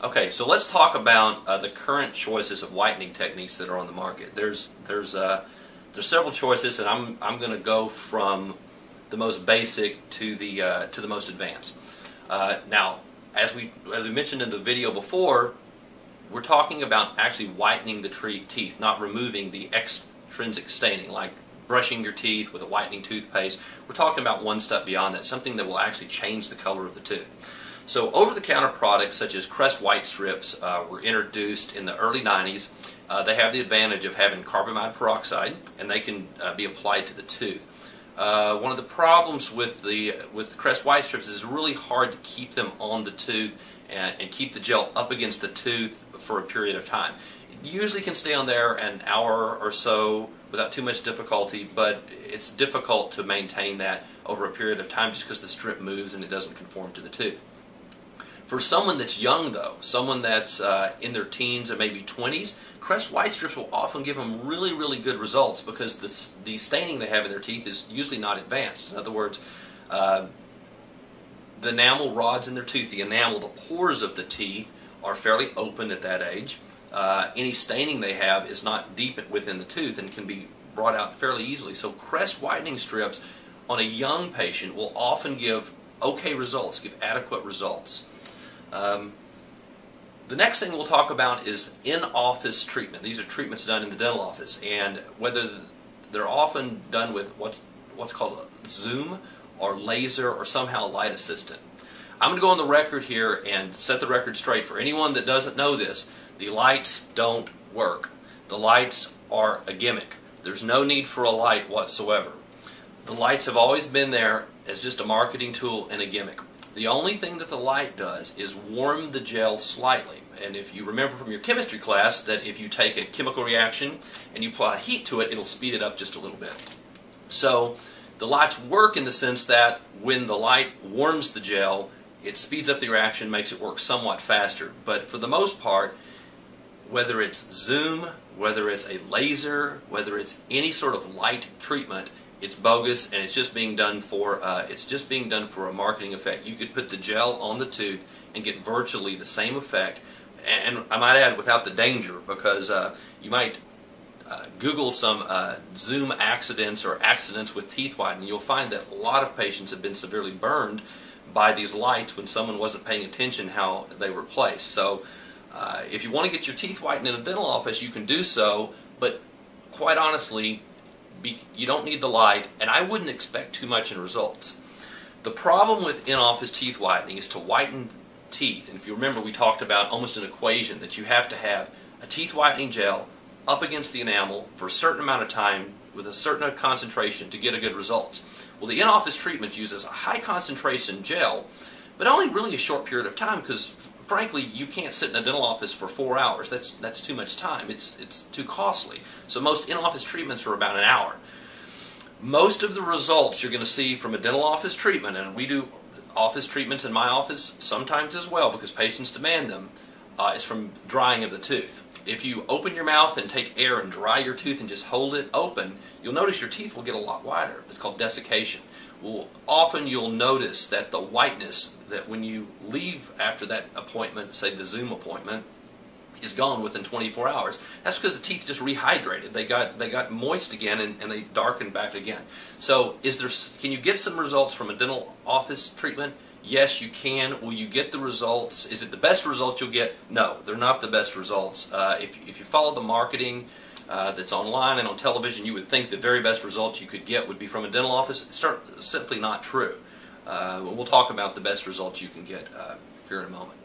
Okay, so let's talk about the current choices of whitening techniques that are on the market. There's several choices, and I'm going to go from the most basic to the most advanced. Now, as we mentioned in the video before, we're talking about actually whitening the teeth, not removing the extrinsic staining, like brushing your teeth with a whitening toothpaste. We're talking about one step beyond that, something that will actually change the color of the tooth. So over-the-counter products such as Crest White Strips were introduced in the early 90s. They have the advantage of having carbamide peroxide, and they can be applied to the tooth. One of the problems with the Crest White Strips is it's really hard to keep them on the tooth and keep the gel up against the tooth for a period of time. It usually can stay on there an hour or so without too much difficulty, but it's difficult to maintain that over a period of time just because the strip moves and it doesn't conform to the tooth. For someone that's young, though, someone that's in their teens or maybe 20s, Crest White Strips will often give them really, really good results because the staining they have in their teeth is usually not advanced. In other words, the enamel rods in their tooth, the pores of the teeth are fairly open at that age. Any staining they have is not deep within the tooth and can be brought out fairly easily. So Crest whitening strips on a young patient will often give okay results, give adequate results. The next thing we'll talk about is in-office treatment. These are treatments done in the dental office, and whether they're often done with what's called a zoom or laser or somehow light assisted. I'm going to go on the record here and set the record straight for anyone that doesn't know this. The lights don't work. The lights are a gimmick. There's no need for a light whatsoever. The lights have always been there as just a marketing tool and a gimmick. The only thing that the light does is warm the gel slightly. And if you remember from your chemistry class that if you take a chemical reaction and you apply heat to it, it'll speed it up just a little bit. So the lights work in the sense that when the light warms the gel, it speeds up the reaction, makes it work somewhat faster. But for the most part, whether it's zoom, whether it's a laser, whether it's any sort of light treatment, it's bogus, and it's just being done for a marketing effect. You could put the gel on the tooth and get virtually the same effect, and I might add without the danger, because you might Google some zoom accidents or accidents with teeth whitening. You'll find that a lot of patients have been severely burned by these lights when someone wasn't paying attention how they were placed. So if you want to get your teeth whitened in a dental office, you can do so, but quite honestly, you don't need the light, and I wouldn't expect too much in results. The problem with in-office teeth whitening is to whiten teeth, and if you remember, we talked about almost an equation that you have to have a teeth whitening gel up against the enamel for a certain amount of time with a certain concentration to get a good result. Well, the in-office treatment uses a high concentration gel, but only really a short period of time, because frankly, you can't sit in a dental office for 4 hours. That's too much time. It's too costly. So most in-office treatments are about an hour. Most of the results you're going to see from a dental office treatment, and we do office treatments in my office sometimes as well because patients demand them, is from drying of the tooth. If you open your mouth and take air and dry your tooth and just hold it open, you'll notice your teeth will get a lot whiter. It's called desiccation. Well, often you'll notice that the whiteness that when you leave after that appointment, say the Zoom appointment, is gone within 24 hours. That's because the teeth just rehydrated. They got moist again and they darkened back again. So can you get some results from a dental office treatment? Yes, you can. Will you get the results? Is it the best results you'll get? No, they're not the best results. If you follow the marketing that's online and on television, you would think the very best results you could get would be from a dental office. It's simply not true. We'll talk about the best results you can get here in a moment.